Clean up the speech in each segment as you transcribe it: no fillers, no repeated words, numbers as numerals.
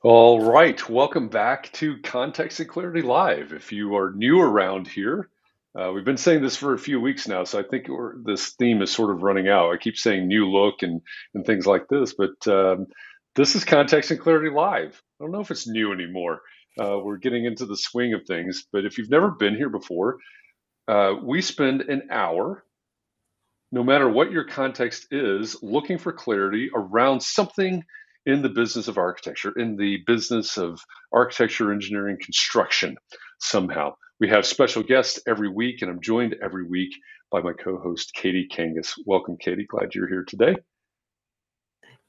All right, welcome back to Context and Clarity Live. If you are new around here, we've been saying this for a few weeks now, so I think this theme is sort of running out. I keep saying new look and things like this, but this is Context and Clarity Live. I don't know if it's new anymore. We're getting into the swing of things, but if you've never been here before, we spend an hour, no matter what your context is, looking for clarity around something in the business of architecture, in the business of architecture, engineering, construction, somehow. We have special guests every week, and I'm joined every week by my co host, Katie Kangas. Welcome, Katie. Glad you're here today.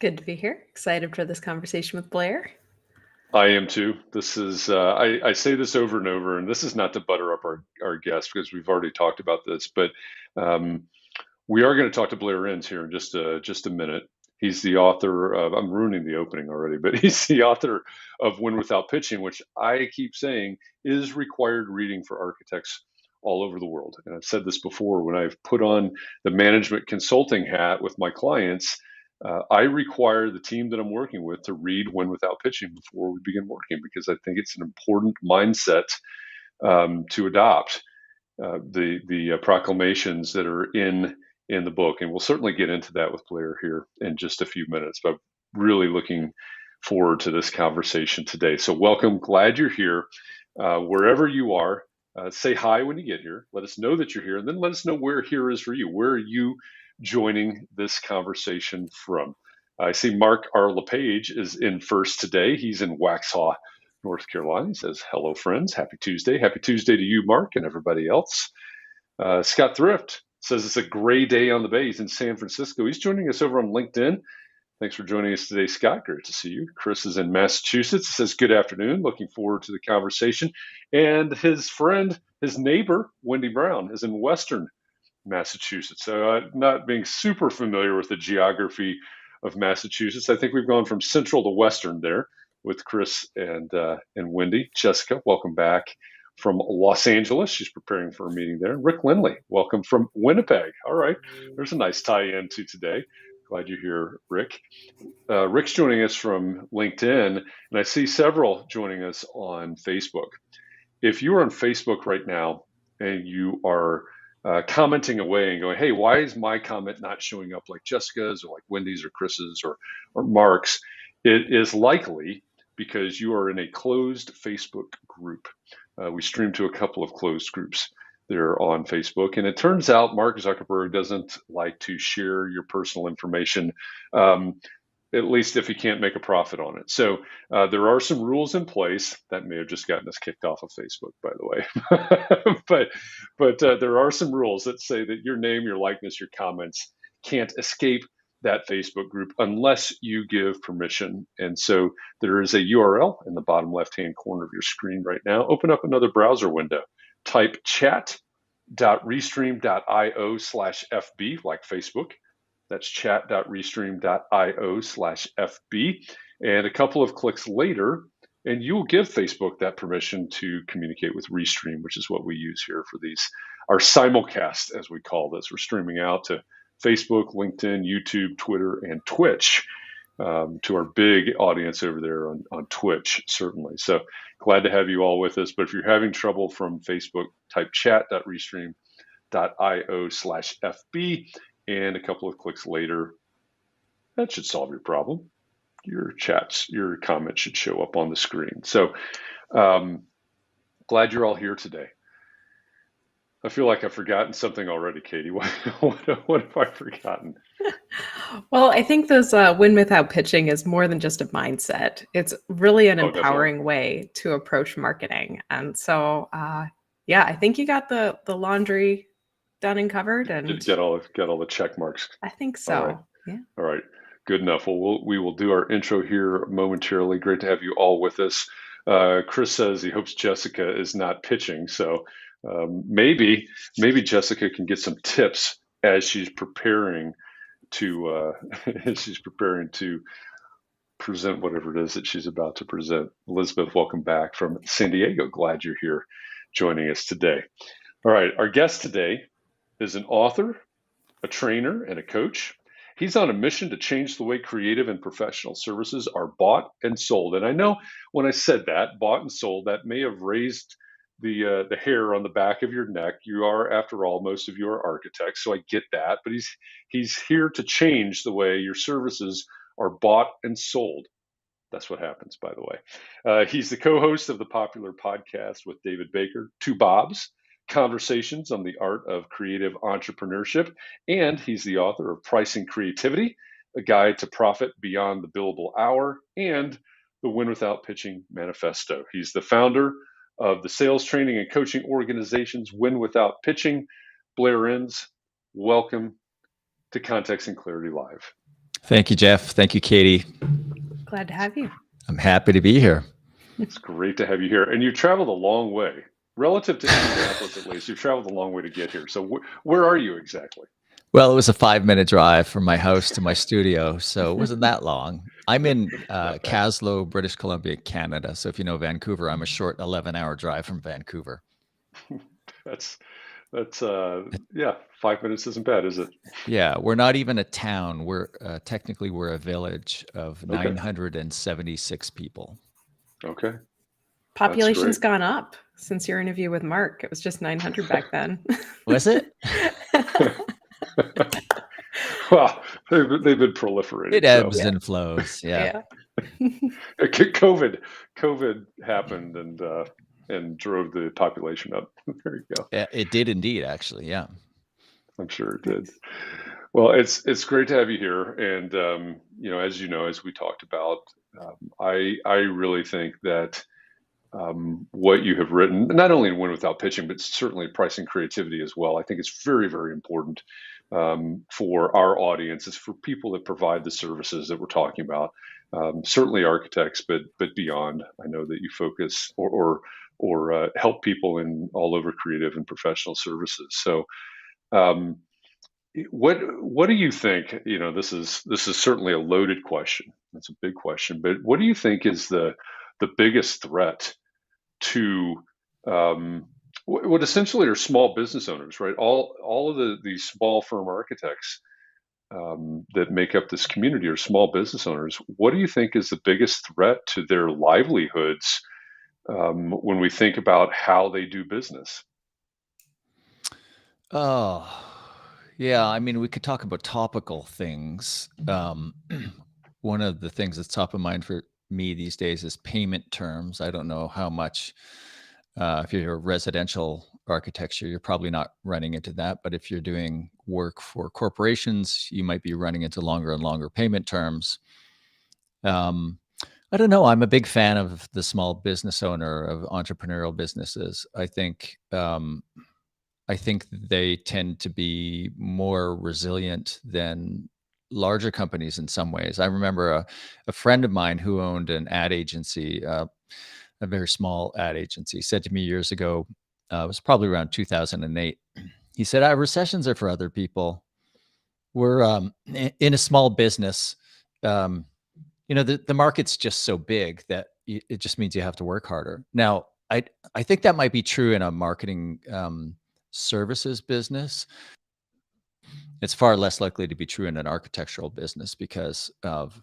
Good to be here. Excited for this conversation with Blair. I am too. This is, I say this over and over, and this is not to butter up our guests because we've already talked about this, but um, we are going to talk to Blair Enns here in just a minute. He's the author of, I'm ruining the opening already, but he's the author of Win Without Pitching, which I keep saying is required reading for architects all over the world. And I've said this before when I've put on the management consulting hat with my clients. I require the team that I'm working with to read Win Without Pitching before we begin working because I think it's an important mindset to adopt. The proclamations that are in the book, and we'll certainly get into that with Blair here in just a few minutes. But I'm really looking forward to this conversation today. So welcome, glad you're here. Wherever you are, say hi when you get here. Let us know that you're here, and then let us know where here is for you. Where are you joining this conversation from? I see Mark R. LePage is in first today. He's in Waxhaw, North Carolina. He says, hello, friends. Happy Tuesday. Happy Tuesday to you, Mark, and everybody else. Scott Thrift says it's a gray day on the bay. He's in San Francisco. He's joining us over on LinkedIn. Thanks for joining us today, Scott. Great to see you. Chris is in Massachusetts. Says, good afternoon. Looking forward to the conversation. And his friend, his neighbor, Wendy Brown, is in Western Massachusetts. So, not being super familiar with the geography of Massachusetts, I think we've gone from central to western there with Chris and Wendy. Jessica, welcome back from Los Angeles. She's preparing for a meeting there. Rick Lindley, welcome from Winnipeg. All right, there's a nice tie-in to today. Glad you're here, Rick. Rick's joining us from LinkedIn, and I see several joining us on Facebook. If you're on Facebook right now and you are commenting away and going, hey, why is my comment not showing up like Jessica's or like Wendy's or Chris's or Mark's? It is likely because you are in a closed Facebook group. We stream to a couple of closed groups there on Facebook. And it turns out Mark Zuckerberg doesn't like to share your personal information, at least if he can't make a profit on it. So there are some rules in place that may have just gotten us kicked off of Facebook, by the way. but there are some rules that say that your name, your likeness, your comments can't escape that Facebook group unless you give permission. And so there is a URL in the bottom left-hand corner of your screen right now. Open up another browser window. Type chat.restream.io/FB, like Facebook. That's chat.restream.io/FB. And a couple of clicks later, and you'll give Facebook that permission to communicate with Restream, which is what we use here for these, our simulcast, as we call this. We're streaming out to Facebook, LinkedIn, YouTube, Twitter, and Twitch, to our big audience over there on Twitch, certainly. So glad to have you all with us. But if you're having trouble from Facebook, type chat.restream.io/FB, and a couple of clicks later, that should solve your problem. Your comments should show up on the screen. So glad you're all here today. I feel like I've forgotten something already, Katie. What have I forgotten? Well, I think this win without pitching is more than just a mindset. It's really an empowering way to approach marketing. And so, yeah, I think you got the laundry done and covered. And get all the check marks. I think so. All right. Yeah. All right. Good enough. Well, we will do our intro here momentarily. Great to have you all with us. Chris says he hopes Jessica is not pitching. So maybe Jessica can get some tips as she's preparing to present whatever it is that she's about to present. Elizabeth, welcome back from San Diego. Glad you're here joining us today. All right. Our guest today is an author, a trainer, and a coach. He's on a mission to change the way creative and professional services are bought and sold. And I know when I said that, bought and sold, that may have raised the hair on the back of your neck. You are, after all, most of you are architects, so I get that. But he's here to change the way your services are bought and sold. That's what happens, by the way. He's the co host of the popular podcast with David Baker, Two Bobs, Conversations on the Art of Creative Entrepreneurship. And he's the author of Pricing Creativity, a guide to profit beyond the billable hour, and the Win Without Pitching Manifesto. He's the founder of the sales training and coaching organizations Win Without Pitching. Blair Enns, welcome to Context and Clarity Live. Thank you, Jeff. Thank you, Katie. Glad to have you. I'm happy to be here. It's great to have you here. And you traveled a long way. Relative to Indianapolis, at least, you've traveled a long way to get here. So where are you exactly? Well, it was a 5-minute drive from my house to my studio, so it wasn't that long. I'm in Caslow, British Columbia, Canada. So if you know Vancouver, I'm a short 11-hour drive from Vancouver. That's 5 minutes isn't bad, is it? Yeah, we're not even a town. We're technically we're a village of 976 people. Okay. Population's gone up since your interview with Mark. It was just 900 back then. Was it? Well, they've been proliferating. It ebbs and flows. Yeah. COVID happened and drove the population up. There you go. Yeah, it did indeed, actually. Yeah. I'm sure it did. Well, it's great to have you here. And as you know, as we talked about, I really think that what you have written, not only in Win Without Pitching, but certainly Pricing Creativity as well, I think it's very, very important for our audience. It's for people that provide the services that we're talking about. Certainly architects, but beyond. I know that you focus or help people in all over creative and professional services. So, what do you think? This is certainly a loaded question. It's a big question, but what do you think is the biggest threat to what essentially are small business owners, right? All of these small firm architects that make up this community are small business owners. What do you think is the biggest threat to their livelihoods when we think about how they do business? Oh, yeah. I mean, we could talk about topical things. One of the things that's top of mind for me these days is payment terms. I don't know how much, if you're residential architecture, you're probably not running into that. But if you're doing work for corporations, you might be running into longer and longer payment terms. I don't know. I'm a big fan of the small business owner, of entrepreneurial businesses. I think they tend to be more resilient than larger companies in some ways. I remember a friend of mine who owned an ad agency, a very small ad agency, said to me years ago, it was probably around 2008. He said, recessions are for other people. We're in a small business. The market's just so big that it just means you have to work harder. Now, I think that might be true in a marketing services business. It's far less likely to be true in an architectural business because of,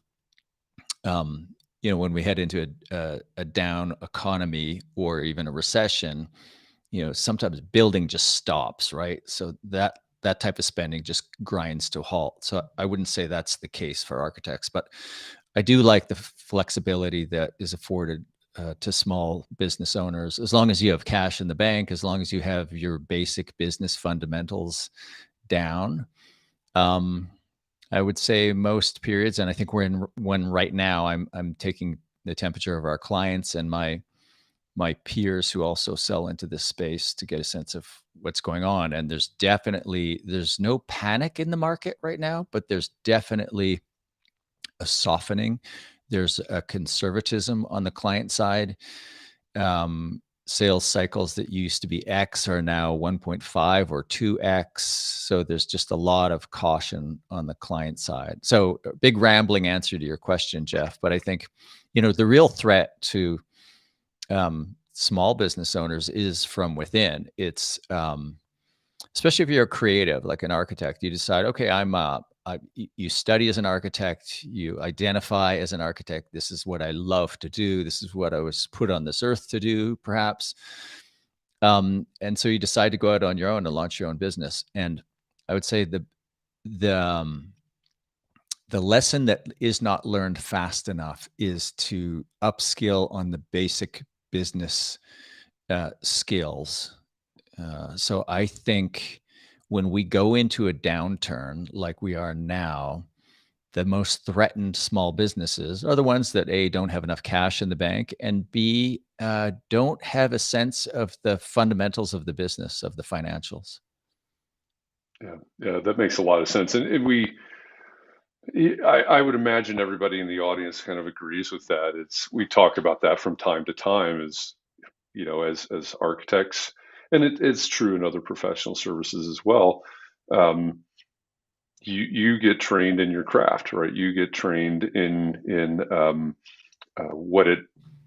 when we head into a down economy or even a recession, sometimes building just stops, right? So that type of spending just grinds to a halt. So I wouldn't say that's the case for architects, but I do like the flexibility that is afforded to small business owners, as long as you have cash in the bank, as long as you have your basic business fundamentals down. I would say most periods, and I think we're in one right now. I'm taking the temperature of our clients and my peers who also sell into this space to get a sense of what's going on. And there's no panic in the market right now, but there's definitely a softening. There's a conservatism on the client side. Sales cycles that used to be X are now 1.5 or 2X. So there's just a lot of caution on the client side. So a big rambling answer to your question, Jeff, but I think, the real threat to small business owners is from within. It's especially if you're a creative, like an architect, you decide, okay, I'm you study as an architect, you identify as an architect. This is what I love to do. This is what I was put on this earth to do, perhaps. And so you decide to go out on your own and launch your own business. And I would say the lesson that is not learned fast enough is to upskill on the basic business skills. So I think when we go into a downturn like we are now, the most threatened small businesses are the ones that A, don't have enough cash in the bank, and B, don't have a sense of the fundamentals of the business, of the financials. Yeah, that makes a lot of sense. And I would imagine everybody in the audience kind of agrees with that. We talk about that from time to time as, as architects, and it's true in other professional services as well. You get trained in your craft, right? You get trained in what it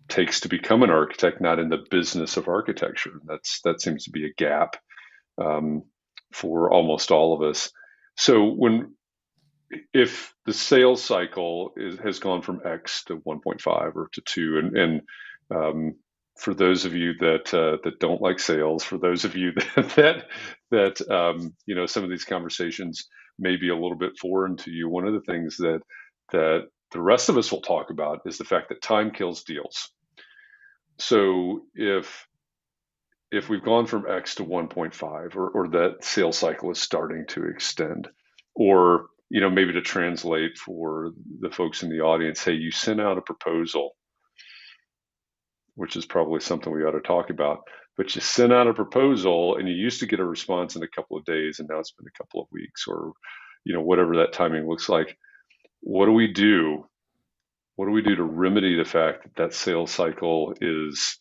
takes to become an architect, not in the business of architecture. That seems to be a gap for almost all of us. So if the sales cycle has gone from X to 1.5 or to 2, and for those of you that don't like sales, for those of you that some of these conversations may be a little bit foreign to you, one of the things that the rest of us will talk about is the fact that time kills deals. So if we've gone from X to 1.5, or that sales cycle is starting to extend, or maybe to translate for the folks in the audience, hey, you sent out a proposal, which is probably something we ought to talk about, but you sent out a proposal and you used to get a response in a couple of days, and now it's been a couple of weeks, or whatever that timing looks like. What do we do? What do we do to remedy the fact that sales cycle is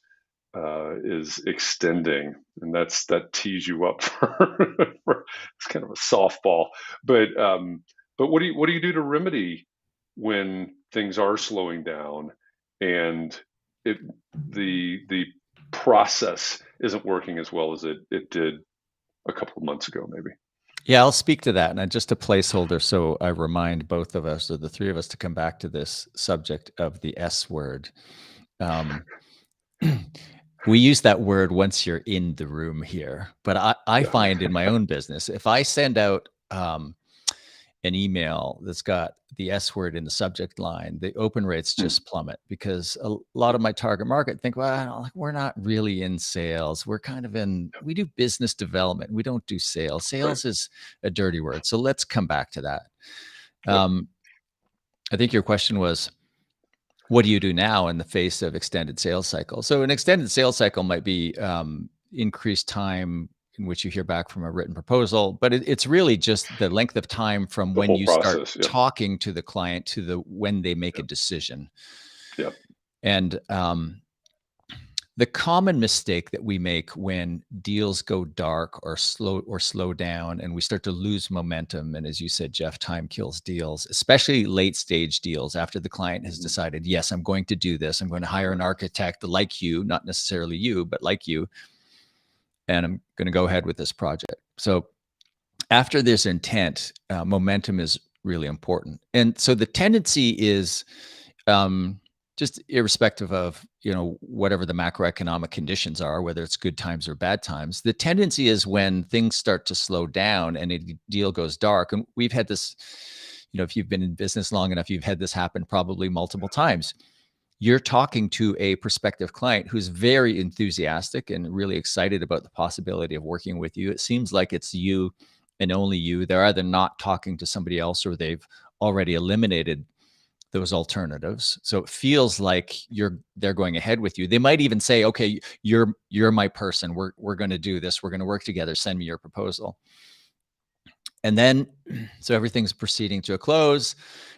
extending, and that tees you up for it's kind of a softball, but what do you do to remedy when things are slowing down and the process isn't working as well as it did a couple of months ago, maybe? Yeah, I'll speak to that. And just a placeholder, so I remind both of us, or the three of us, to come back to this subject of the S word. We use that word once you're in the room here, but I find in my own business, if I send out an email that's got the S word in the subject line, the open rates just plummet, because a lot of my target market think, well, we're not really in sales. We're kind of we do business development. We don't do sales. Sales is a dirty word. So let's come back to that. I think your question was, what do you do now in the face of extended sales cycle? So an extended sales cycle might be increased time in which you hear back from a written proposal, but it's really just the length of time from when you start talking to the client to when they make a decision. Yep. And the common mistake that we make when deals go dark or slow down and we start to lose momentum, and as you said, Jeff, time kills deals, especially late stage deals after the client has decided, yes, I'm going to do this. I'm going to hire an architect like you, not necessarily you, but like you, and I'm going to go ahead with this project. So after this intent, momentum is really important. And so the tendency is, just irrespective of, whatever the macroeconomic conditions are, whether it's good times or bad times, the tendency is when things start to slow down and a deal goes dark. And we've had this, if you've been in business long enough, you've had this happen probably multiple times. You're talking to a prospective client who's very enthusiastic and really excited about the possibility of working with you. It seems like it's you and only you. They're either not talking to somebody else or they've already eliminated those alternatives. So it feels like they're going ahead with you. They might even say, okay, you're my person. We're going to do this. We're going to work together. Send me your proposal. And then, so everything's proceeding to a close,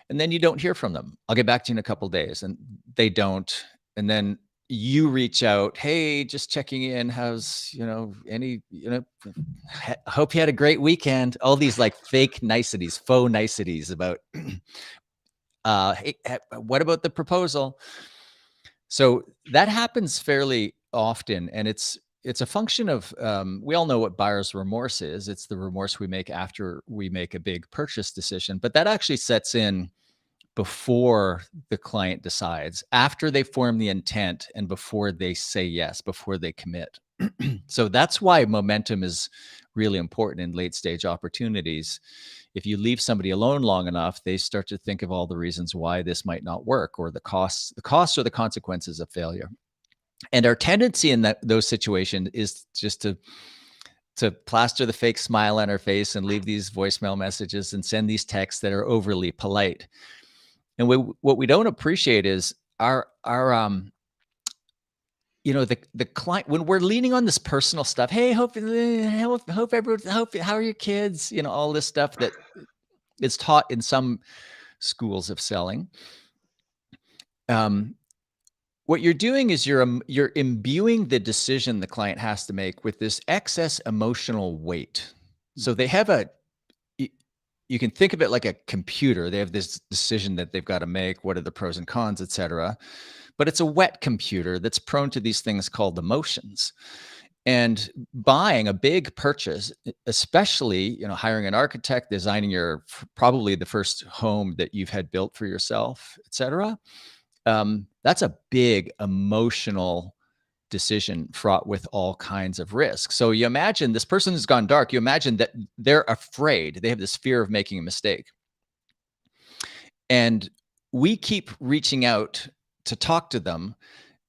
and then you don't hear from them. I'll get back to you in a couple of days, and they don't. And then you reach out, hey, just checking in. How's, I hope you had a great weekend. All these like fake niceties, faux niceties about, hey, what about the proposal? So that happens fairly often, and it's it's a function of, we all know what buyer's remorse is. It's the remorse we make after we make a big purchase decision, but that actually sets in before the client decides, after they form the intent and before they say yes, before they commit. So that's why momentum is really important in late stage opportunities. If you leave somebody alone long enough, they start to think of all the reasons why this might not work, or the costs or the consequences of failure. And our tendency in those situations is just to plaster the fake smile on our face and leave these voicemail messages and send these texts that are overly polite. And what we don't appreciate is our the client, when we're leaning on this personal stuff. Hey, hope everyone, how are your kids? All this stuff that is taught in some schools of selling. What you're doing is you're imbuing the decision the client has to make with this excess emotional weight. So they have you can think of it like a computer. They have this decision that they've got to make. What are the pros and cons, et cetera? But it's a wet computer that's prone to these things called emotions. And buying a big purchase, especially, hiring an architect, designing probably the first home that you've had built for yourself, et cetera. That's a big emotional decision fraught with all kinds of risks. So you imagine this person has gone dark. You imagine that they're afraid. They have this fear of making a mistake. And we keep reaching out to talk to them.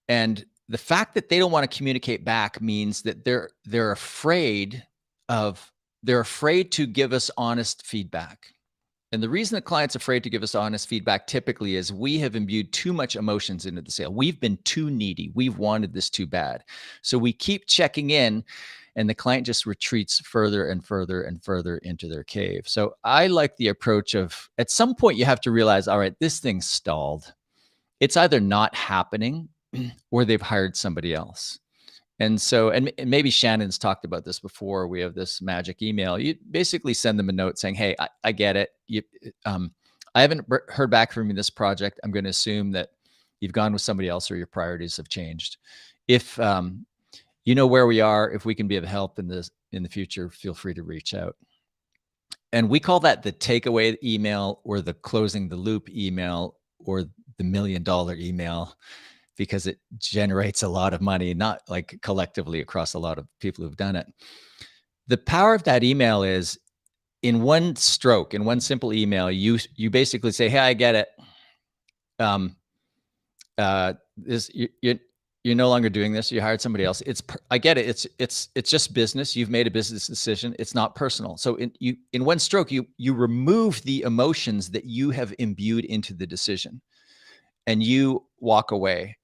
And the fact that they don't want to communicate back means that they're afraid to give us honest feedback. And the reason the client's afraid to give us honest feedback typically is we have imbued too much emotions into the sale. We've been too needy. We've wanted this too bad. So we keep checking in, and the client just retreats further and further and further into their cave. So I like the approach of, at some point you have to realize, all right, this thing's stalled. It's either not happening or they've hired somebody else. And so, and maybe Shannon's talked about this before. We have this magic email. You basically send them a note saying, hey, I get it. I haven't heard back from you this project. I'm going to assume that you've gone with somebody else or your priorities have changed. If you know where we are, if we can be of help in the future, feel free to reach out. And we call that the takeaway email, or the closing the loop email, or the $1 million email, because it generates a lot of money, not like collectively across a lot of people who've done it. The power of that email is, in one stroke, in one simple email, you basically say, hey, I get it. You're no longer doing this. You hired somebody else. I get it. It's just business. You've made a business decision. It's not personal. So in one stroke, you remove the emotions that you have imbued into the decision, and you walk away.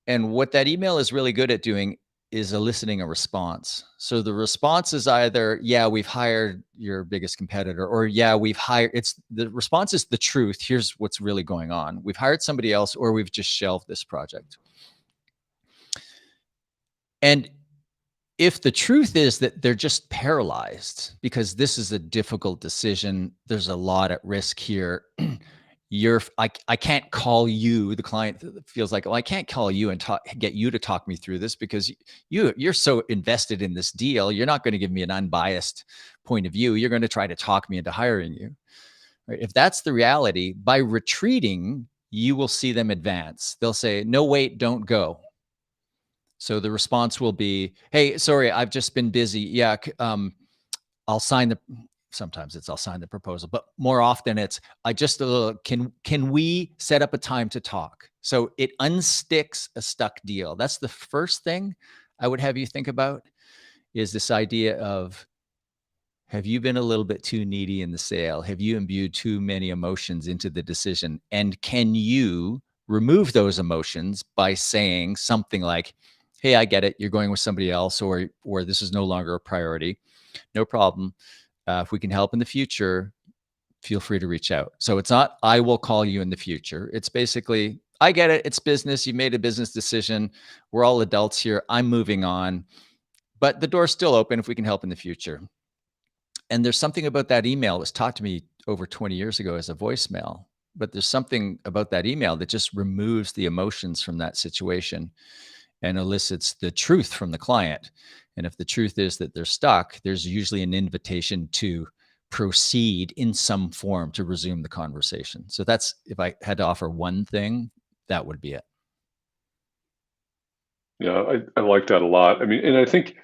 And what that email is really good at doing is eliciting a response. So the response is either, yeah, we've hired your biggest competitor, or yeah, the response is the truth. Here's what's really going on. We've hired somebody else, or we've just shelved this project. And if the truth is that they're just paralyzed because this is a difficult decision, there's a lot at risk here. I can't call you. The client feels like, I can't call you and get you to talk me through this because you're so invested in this deal. You're not going to give me an unbiased point of view. You're going to try to talk me into hiring you. Right? If that's the reality, by retreating, you will see them advance. They'll say, no, wait, don't go. So the response will be, hey, sorry, I've just been busy. Yeah, I'll sign the. Sometimes it's I'll sign the proposal, but more often it's can we set up a time to talk? So it unsticks a stuck deal. That's the first thing I would have you think about, is this idea of, have you been a little bit too needy in the sale? Have you imbued too many emotions into the decision? And can you remove those emotions by saying something like, hey, I get it. You're going with somebody else, or this is no longer a priority. No problem. If we can help in the future, feel free to reach out. So it's not, I will call you in the future. It's basically, I get it. It's business. You made a business decision. We're all adults here. I'm moving on, but the door's still open if we can help in the future. And there's something about that email that was taught to me over 20 years ago as a voicemail, but there's something about that email that just removes the emotions from that situation. and elicits the truth from the client. And if the truth is that they're stuck, there's usually an invitation to proceed in some form to resume the conversation. So that's, if I had to offer one thing, that would be it. Yeah, I like that a lot. I mean, and I think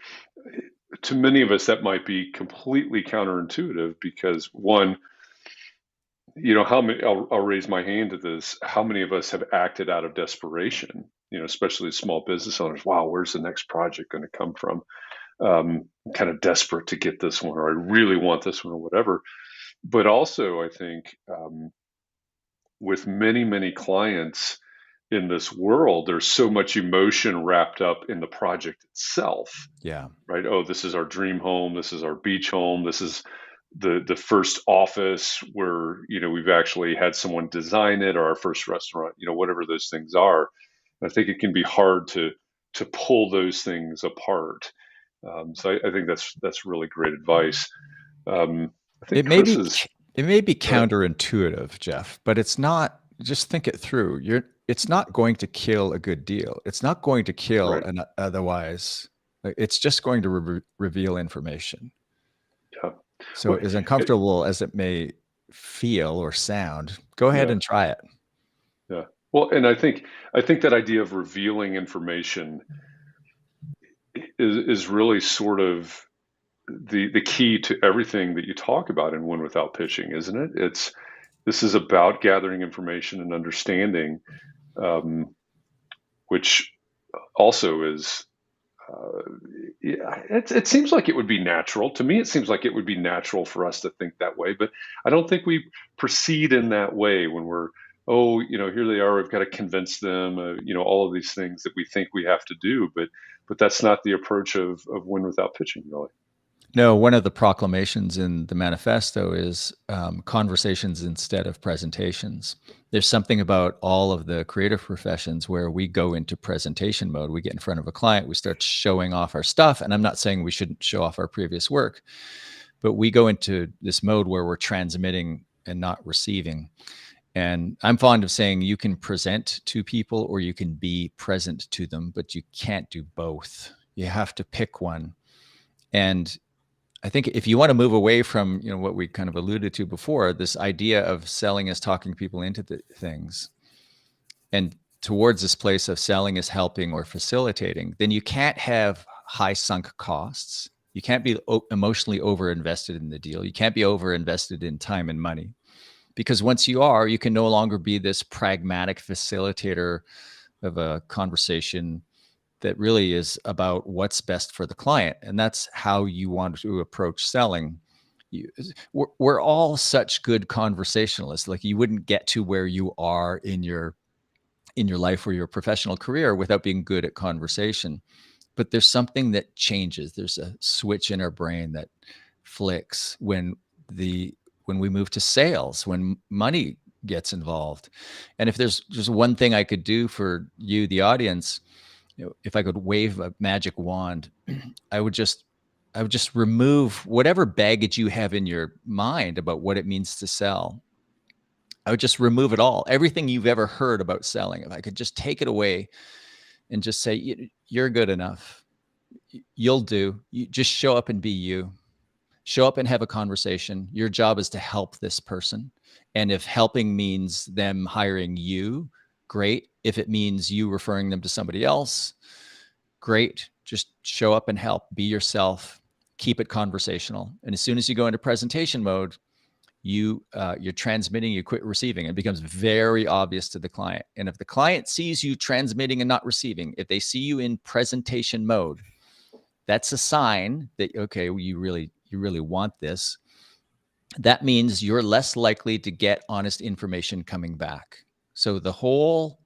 to many of us that might be completely counterintuitive because one, how many, I'll raise my hand to this, how many of us have acted out of desperation, especially small business owners. Wow, where's the next project going to come from? I'm kind of desperate to get this one, or I really want this one, or whatever. But also, I think with many, many clients in this world, there's so much emotion wrapped up in the project itself. Yeah. Right. Oh, this is our dream home. This is our beach home. This is the first office where, we've actually had someone design it, or our first restaurant, whatever those things are. I think it can be hard to pull those things apart. So I think that's really great advice. I think it may be counterintuitive, Jeff, but it's not. Just think it through. It's not going to kill a good deal. It's not going to kill right. an otherwise. It's just going to reveal information. Yeah. So as uncomfortable as it may feel or sound, go ahead and try it. Yeah. Well, and I think that idea of revealing information is really sort of the key to everything that you talk about in Win Without Pitching, isn't it? This is about gathering information and understanding, which also is, it seems like it would be natural. To me, it seems like it would be natural for us to think that way, but I don't think we proceed in that way when we're, here they are, we've got to convince them, all of these things that we think we have to do, but that's not the approach of Win Without Pitching, really. No, one of the proclamations in the manifesto is conversations instead of presentations. There's something about all of the creative professions where we go into presentation mode. We get in front of a client, we start showing off our stuff. And I'm not saying we shouldn't show off our previous work, but we go into this mode where we're transmitting and not receiving. And I'm fond of saying you can present to people or you can be present to them, but you can't do both. You have to pick one. And I think if you want to move away from, what we kind of alluded to before, this idea of selling as talking people into the things, and towards this place of selling as helping or facilitating, then you can't have high sunk costs. You can't be emotionally over-invested in the deal. You can't be over-invested in time and money, because once you are, you can no longer be this pragmatic facilitator of a conversation that really is about what's best for the client. And that's how you want to approach selling. We're all such good conversationalists. Like, you wouldn't get to where you are in your life or your professional career without being good at conversation. But there's something that changes. There's a switch in our brain that flicks when we move to sales, when money gets involved. And if there's just one thing I could do for you, the audience, if I could wave a magic wand, I would just remove whatever baggage you have in your mind about what it means to sell. I would just remove it all. Everything you've ever heard about selling, if I could just take it away and just say, you're good enough. You'll do. You just show up and be you. Show up and have a conversation. Your job is to help this person. And if helping means them hiring you, great. If it means you referring them to somebody else, great. Just show up and help. Be yourself. Keep it conversational. And as soon as you go into presentation mode, you're transmitting, you quit receiving. It becomes very obvious to the client. And if the client sees you transmitting and not receiving, if they see you in presentation mode, that's a sign that, okay, you really want this. That means you're less likely to get honest information coming back. So the whole,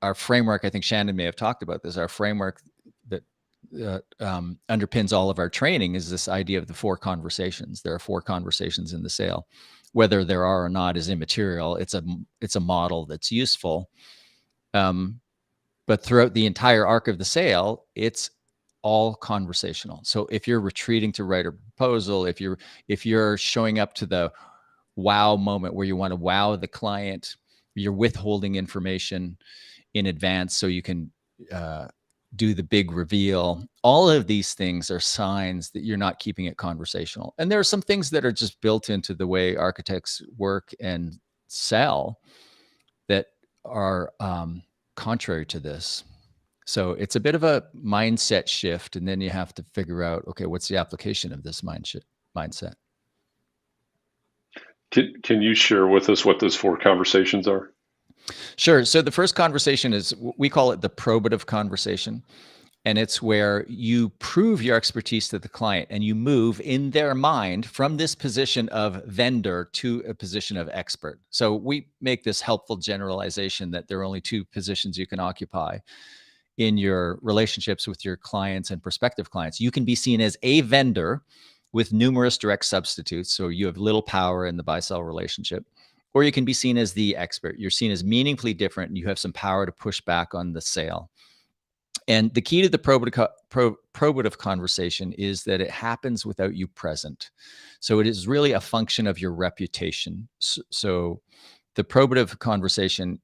our framework, I think Shannon may have talked about this, our framework that underpins all of our training is this idea of the 4 conversations. There are 4 conversations in the sale. Whether there are or not is immaterial. It's a model that's useful. But throughout the entire arc of the sale, it's all conversational. So if you're retreating to write a proposal, if you're showing up to the wow moment where you want to wow the client, you're withholding information in advance so you can do the big reveal. All of these things are signs that you're not keeping it conversational. And there are some things that are just built into the way architects work and sell that are contrary to this. So it's a bit of a mindset shift, and then you have to figure out, okay, what's the application of this mindset? Can you share with us what those 4 conversations are? Sure. So the first conversation is, we call it the probative conversation. And it's where you prove your expertise to the client and you move in their mind from this position of vendor to a position of expert. So we make this helpful generalization that there are only 2 positions you can occupy in your relationships with your clients and prospective clients. You can be seen as a vendor with numerous direct substitutes, so you have little power in the buy-sell relationship, or you can be seen as the expert. You're seen as meaningfully different and you have some power to push back on the sale. And the key to the probative conversation is that it happens without you present. So it is really a function of your reputation. So the probative conversation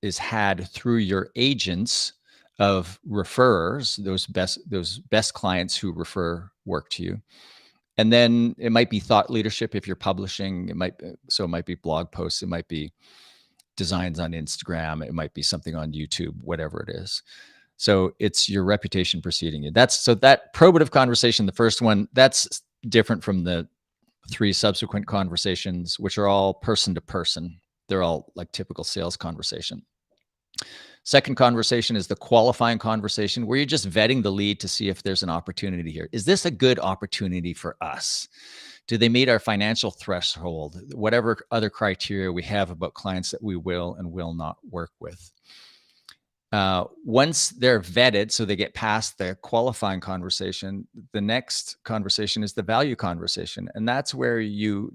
is had through your agents of referrers, those best clients who refer work to you. And then it might be thought leadership if you're publishing. It might be blog posts. It might be designs on Instagram. It might be something on YouTube, whatever it is. So it's your reputation preceding you. So that probative conversation, the first one, that's different from the 3 subsequent conversations, which are all person to person. They're all like typical sales conversation. Second conversation is the qualifying conversation, where you're just vetting the lead to see if there's an opportunity here. Is this a good opportunity for us? Do they meet our financial threshold? Whatever other criteria we have about clients that we will and will not work with. Once they're vetted, so they get past the qualifying conversation, the next conversation is the value conversation. And that's where you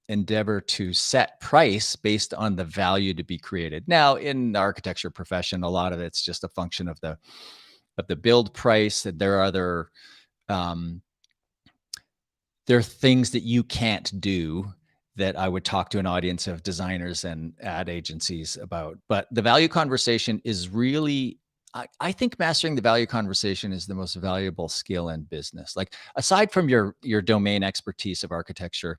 endeavor to set price based on the value to be created. Now, in the architecture profession, a lot of it's just a function of the build price. There are other, there are things that you can't do that I would talk to an audience of designers and ad agencies about. But the value conversation is really, I think mastering the value conversation is the most valuable skill in business. Like, aside from your domain expertise of architecture,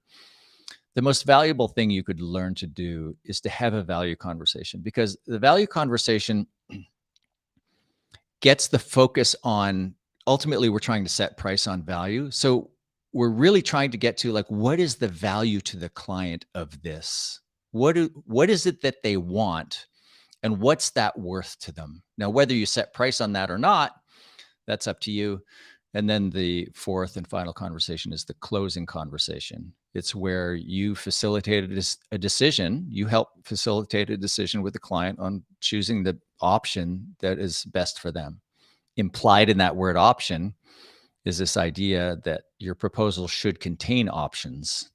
the most valuable thing you could learn to do is to have a value conversation, because the value conversation gets the focus on, ultimately we're trying to set price on value. So we're really trying to get to, like, what is the value to the client of this? What is it that they want? And what's that worth to them? Now, whether you set price on that or not, that's up to you. And then the fourth and final conversation is the closing conversation. It's where you facilitated a decision. You help facilitate a decision with the client on choosing the option that is best for them. Implied in that word option is this idea that your proposal should contain options,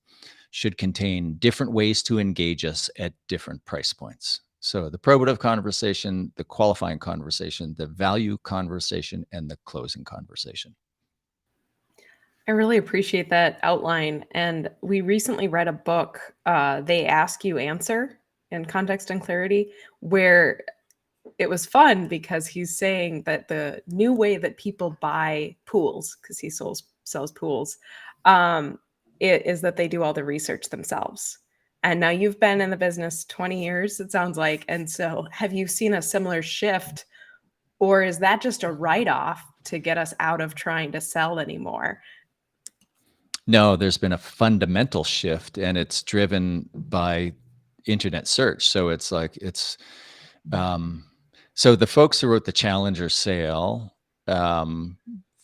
should contain different ways to engage us at different price points. So the probative conversation, the qualifying conversation, the value conversation, and the closing conversation. I really appreciate that outline. And we recently read a book, They Ask You Answer, in Context and Clarity, where it was fun because he's saying that the new way that people buy pools, because he sells pools, is that they do all the research themselves. And now you've been in the business 20 years, it sounds like. And so have you seen a similar shift, or is that just a write-off to get us out of trying to sell anymore? No, there's been a fundamental shift, and it's driven by internet search. So it's like, so the folks who wrote the Challenger sale,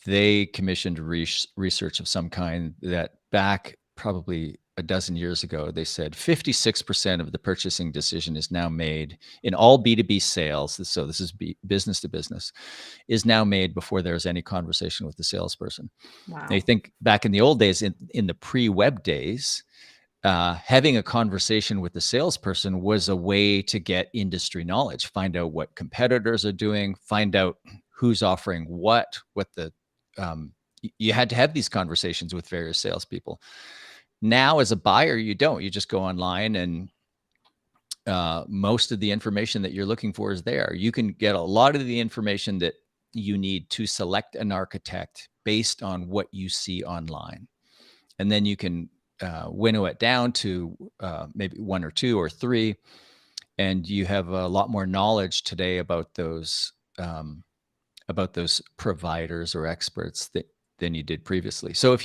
they commissioned research of some kind that back probably a dozen years ago, they said 56% of the purchasing decision is now made in all B2B sales. So this is business to business, is now made before there's any conversation with the salesperson. Wow. Now, you think back in the old days, in the pre-web days, having a conversation with the salesperson was a way to get industry knowledge, find out what competitors are doing, find out who's offering what you had to have these conversations with various salespeople. Now, as a buyer, you don't. You just go online, and most of the information that you're looking for is there. You can get a lot of the information that you need to select an architect based on what you see online. And then you can winnow it down to maybe 1 or 2 or 3. And you have a lot more knowledge today about those providers or experts than you did previously. So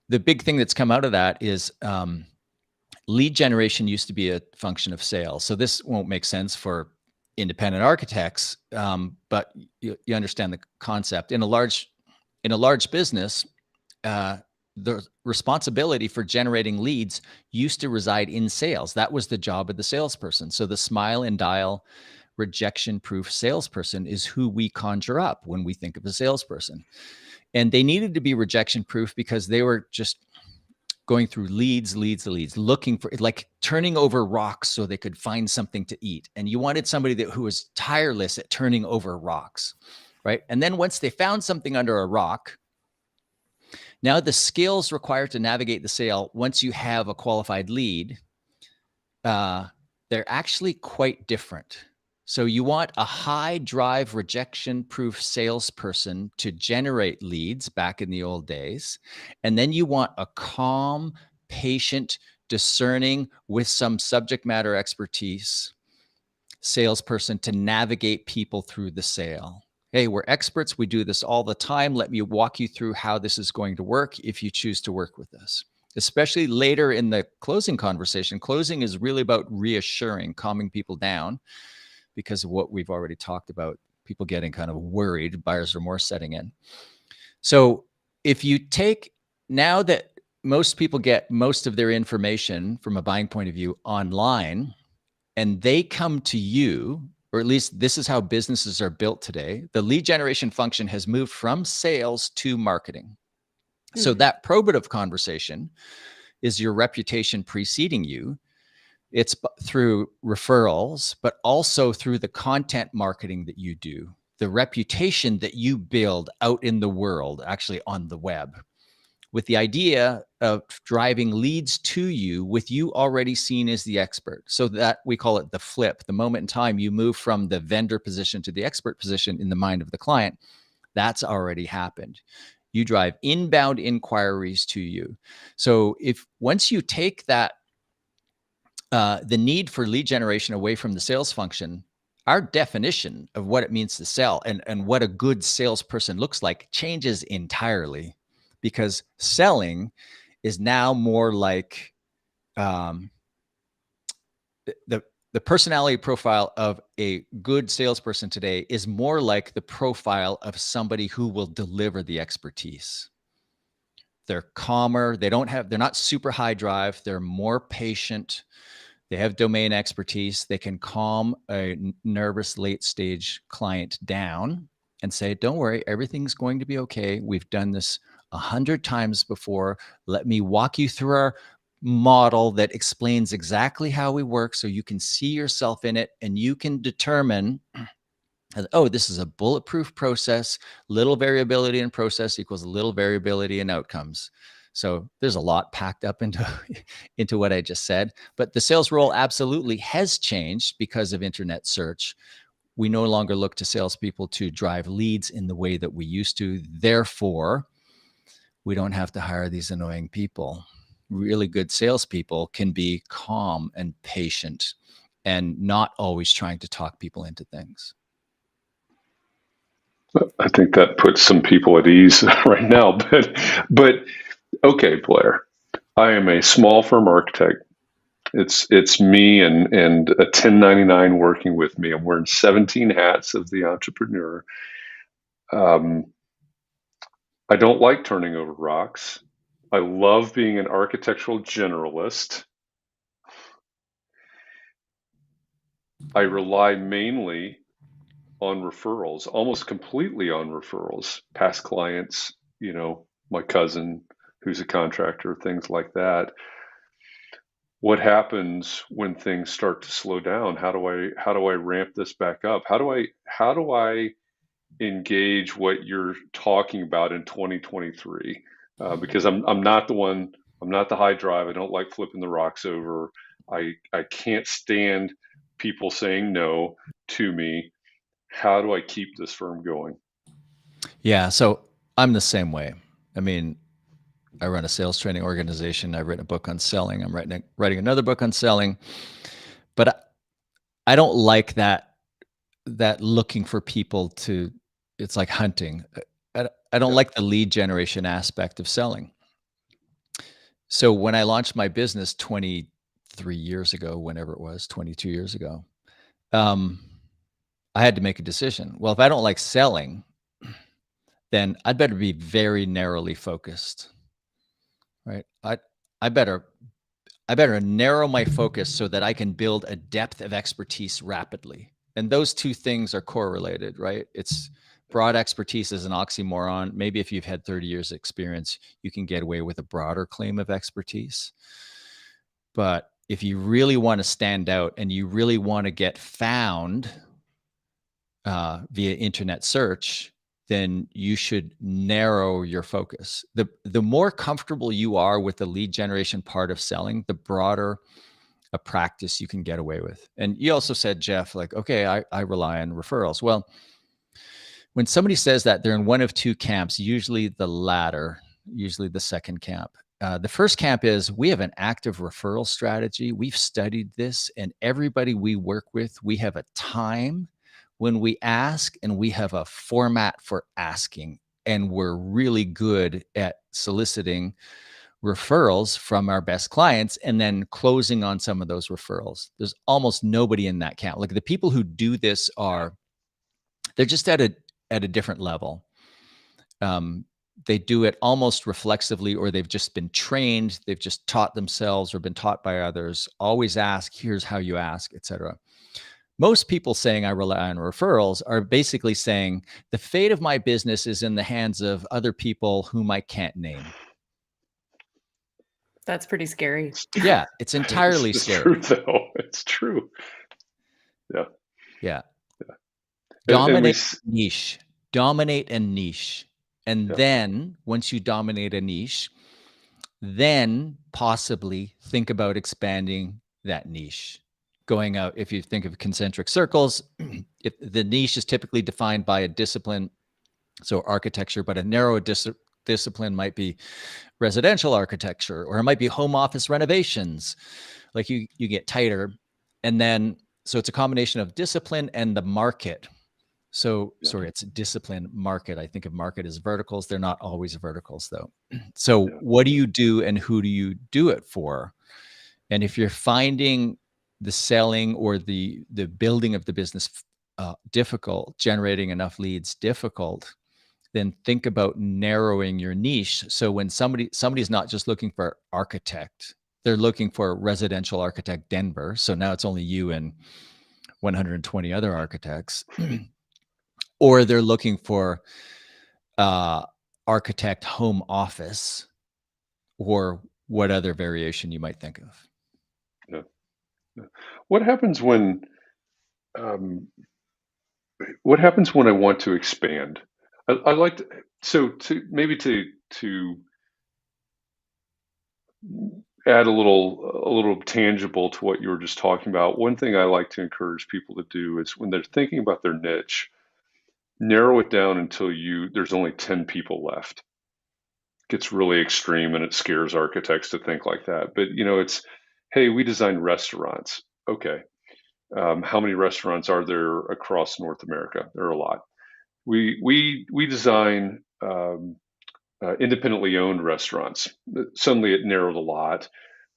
the big thing that's come out of that is lead generation used to be a function of sales. So this won't make sense for independent architects, but you understand the concept. In a large business, the responsibility for generating leads used to reside in sales. That was the job of the salesperson. So the smile and dial rejection-proof salesperson is who we conjure up when we think of a salesperson. And they needed to be rejection-proof because they were just going through leads, looking for, like turning over rocks so they could find something to eat. And you wanted somebody who was tireless at turning over rocks, right? And then once they found something under a rock, now the skills required to navigate the sale, once you have a qualified lead, they're actually quite different. So you want a high drive rejection-proof salesperson to generate leads back in the old days. And then you want a calm, patient, discerning, with some subject matter expertise salesperson to navigate people through the sale. Hey, we're experts. We do this all the time. Let me walk you through how this is going to work if you choose to work with us. Especially later in the closing conversation. Closing is really about reassuring, calming people down, because of what we've already talked about, people getting kind of worried, buyer's remorse setting in. So if you take, now that most people get most of their information from a buying point of view online, and they come to you, or at least this is how businesses are built today, the lead generation function has moved from sales to marketing. Mm-hmm. So that probative conversation is your reputation preceding you. It's through referrals, but also through the content marketing that you do, the reputation that you build out in the world, actually on the web, with the idea of driving leads to you with you already seen as the expert. So that we call it the flip, the moment in time you move from the vendor position to the expert position in the mind of the client. That's already happened. You drive inbound inquiries to you. So if once you take that, the need for lead generation away from the sales function, our definition of what it means to sell and what a good salesperson looks like changes entirely, because selling is now more like the personality profile of a good salesperson today is more like the profile of somebody who will deliver the expertise. They're calmer. They're not super high drive. They're more patient. They have domain expertise. They can calm a nervous late stage client down and say, don't worry, everything's going to be okay. We've done this 100 times before. Let me walk you through our model that explains exactly how we work so you can see yourself in it and you can determine, oh, this is a bulletproof process. Little variability in process equals little variability in outcomes. So there's a lot packed up into what I just said, but the sales role absolutely has changed because of internet search. We no longer look to salespeople to drive leads in the way that we used to. Therefore, we don't have to hire these annoying people. Really good salespeople can be calm and patient and not always trying to talk people into things. I think that puts some people at ease right now, but okay, Blair, I am a small firm architect. It's me and a 1099 working with me. I'm wearing 17 hats of the entrepreneur. I don't like turning over rocks. I love being an architectural generalist. I rely mainly on referrals, almost completely on referrals, past clients, my cousin who's a contractor, things like that. What happens when things start to slow down? How do I ramp this back up? How do I engage what you're talking about in 2023? Because I'm not the one. I'm not the high drive. I don't like flipping the rocks over. I can't stand people saying no to me. how do I keep this firm going? Yeah, so I'm the same way. I mean, I run a sales training organization. I've written a book on selling. I'm writing another book on selling, but I don't like that looking for people to. It's like hunting. I don't Yeah. like the lead generation aspect of selling. So when I launched my business 23 years ago, whenever it was, 22 years ago, um, I had to make a decision. Well, if I don't like selling, then I'd better be very narrowly focused, right? I better narrow my focus so that I can build a depth of expertise rapidly. And those two things are correlated, right? It's broad expertise is an oxymoron. Maybe if you've had 30 years experience, you can get away with a broader claim of expertise. But if you really want to stand out and you really want to get found via internet search, then you should narrow your focus. The more comfortable you are with the lead generation part of selling, the broader a practice you can get away with. And you also said, Jeff, like, okay, I rely on referrals. Well, when somebody says that, they're in one of two camps, usually the latter, usually the second camp. The first camp is we have an active referral strategy. We've studied this, and everybody we work with, we have a time when we ask, and we have a format for asking. And we're really good at soliciting referrals from our best clients and then closing on some of those referrals. There's almost nobody in that camp. Like the people who do this they're just at a different level. They do it almost reflexively, or they've just been trained. They've just taught themselves or been taught by others. Always ask, here's how you ask, etc. Most people saying I rely on referrals are basically saying the fate of my business is in the hands of other people whom I can't name. That's pretty scary. Yeah, it's entirely It's scary. true, though. It's true. Yeah. Yeah. And we, Dominate a niche. And yeah, then once you dominate a niche, then possibly think about expanding that niche. Going out, if you think of concentric circles, if the niche is typically defined by a discipline, so architecture, but a narrow discipline might be residential architecture, or it might be home office renovations. Like you get tighter. And then, so it's a combination of discipline and the market. So yeah, sorry, it's discipline market. I think of market as verticals. They're not always verticals though. So yeah, what do you do and who do you do it for? And if you're finding the selling or the building of the business difficult, generating enough leads difficult, then think about narrowing your niche. So when somebody's not just looking for architect, they're looking for residential architect Denver. So now it's only you and 120 other architects. Or they're looking for architect home office, or what other variation you might think of. yeah, yeah. What happens when um, what happens when I want to expand? I like to, so to maybe to add a little tangible to what you were just talking about. One thing I like to encourage people to do is when they're thinking about their niche, narrow it down until there's only 10 people left. Gets really extreme and it scares architects to think like that. But it's, hey, we design restaurants. Okay. How many restaurants are there across North America? There are a lot. We design independently owned restaurants. Suddenly it narrowed a lot.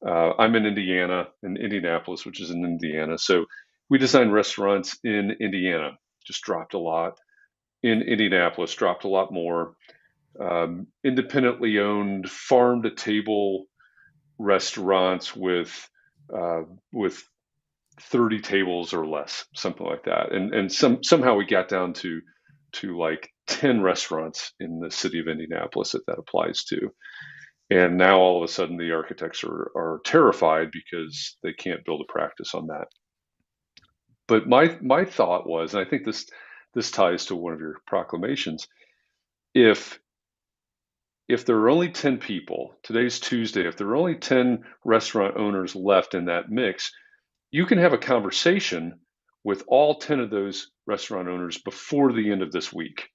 I'm in Indianapolis, which is in Indiana. So we design restaurants in Indiana, just dropped a lot. In Indianapolis, dropped a lot more. Independently owned farm to table restaurants uh, with 30 tables or less, something like that. And somehow we got down to like 10 restaurants in the city of Indianapolis that applies to. And now all of a sudden the architects are terrified because they can't build a practice on that. But my thought was, and I think this ties to one of your proclamations, if there are only 10 people, today's Tuesday, if there are only 10 restaurant owners left in that mix, you can have a conversation with all 10 of those restaurant owners before the end of this week.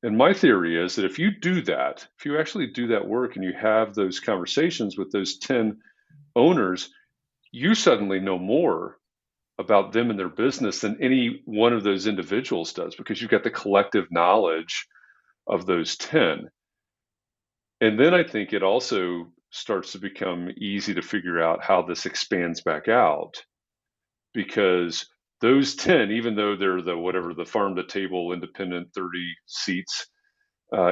And my theory is that if you do that, if you actually do that work and you have those conversations with those 10 owners, you suddenly know more about them and their business than any one of those individuals does, because you've got the collective knowledge of those 10. And then I think it also starts to become easy to figure out how this expands back out, because those 10, even though they're the farm to table independent 30 seats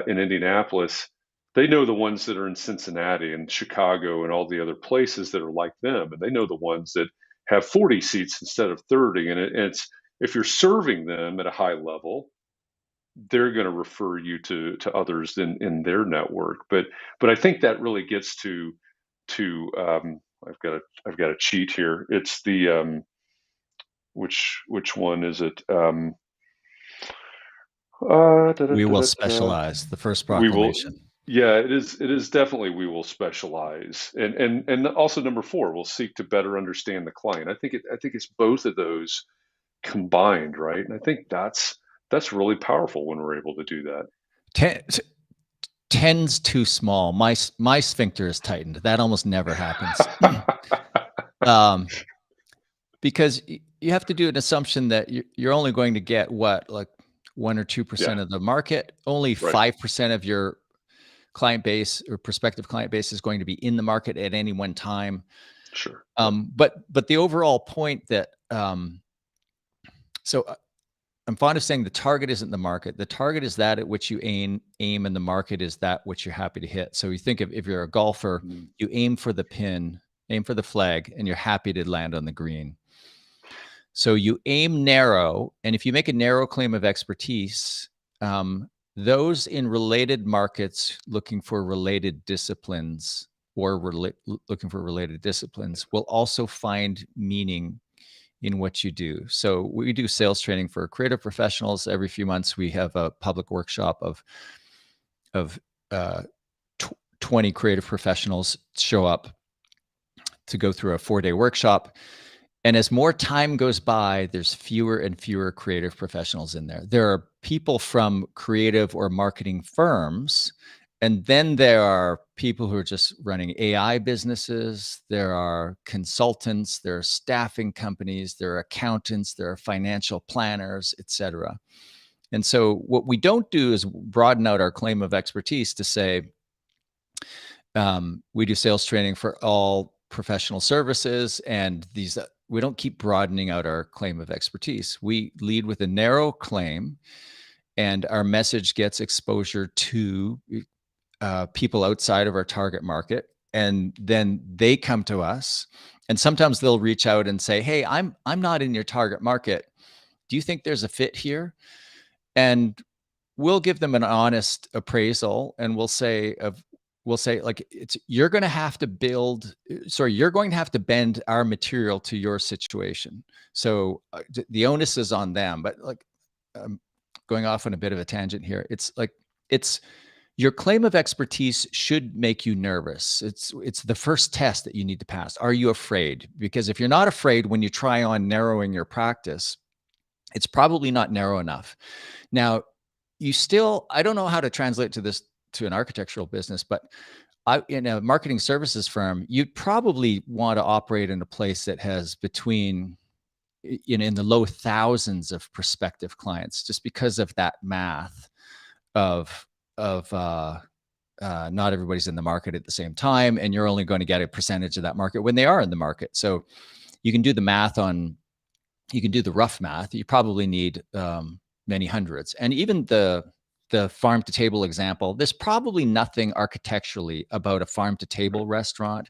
in Indianapolis, they know the ones that are in Cincinnati and Chicago and all the other places that are like them. And they know the ones that have 40 seats instead of 30. And it's, if you're serving them at a high level, they're going to refer you to others in their network. But I think that really gets to I've got a cheat here. It's the which one is it? We will specialize. The first We will. proclamation. Yeah, it is. It is definitely, we will specialize, and also number 4, we'll seek to better understand the client. I think it's both of those combined, right? And I think that's really powerful when we're able to do that. 10's too small. My sphincter is tightened. That almost never happens. Because you have to do an assumption that you're only going to get what, like 1 or 2% of the market. Only 5% of your client base or prospective client base is going to be in the market at any one time. Sure. But the overall point that so I'm fond of saying the target isn't the market. The target is that at which you aim, and the market is that which you're happy to hit. So you think if you're a golfer, you aim for the pin, aim for the flag, and you're happy to land on the green. So you aim narrow, and if you make a narrow claim of expertise, those in related markets looking for related disciplines looking for related disciplines will also find meaning in what you do. So we do sales training for creative professionals. Every few months, we have a public workshop of 20 creative professionals show up to go through a 4-day workshop. And as more time goes by, there's fewer and fewer creative professionals in there. There are people from creative or marketing firms, and then there are people who are just running AI businesses. There are consultants, there are staffing companies, there are accountants, there are financial planners, etc. And so what we don't do is broaden out our claim of expertise to say, we do sales training for all professional services, and these we don't keep broadening out our claim of expertise. We lead with a narrow claim, and our message gets exposure to people outside of our target market, and then they come to us, and sometimes they'll reach out and say, "Hey, I'm not in your target market. Do you think there's a fit here?" And we'll give them an honest appraisal, and we'll say like, you're going to have to bend our material to your situation. So the onus is on them. But like, going off on a bit of a tangent here, it's your claim of expertise should make you nervous. It's the first test that you need to pass. Are you afraid? Because if you're not afraid when you try on narrowing your practice, it's probably not narrow enough. Now, I don't know how to translate to an architectural business, but in a marketing services firm, you'd probably want to operate in a place that has between, in the low thousands of prospective clients, just because of that math of not everybody's in the market at the same time, and you're only going to get a percentage of that market when they are in the market. So you can do the rough math. You probably need many hundreds. And even the farm to table example, there's probably nothing architecturally about a farm to table restaurant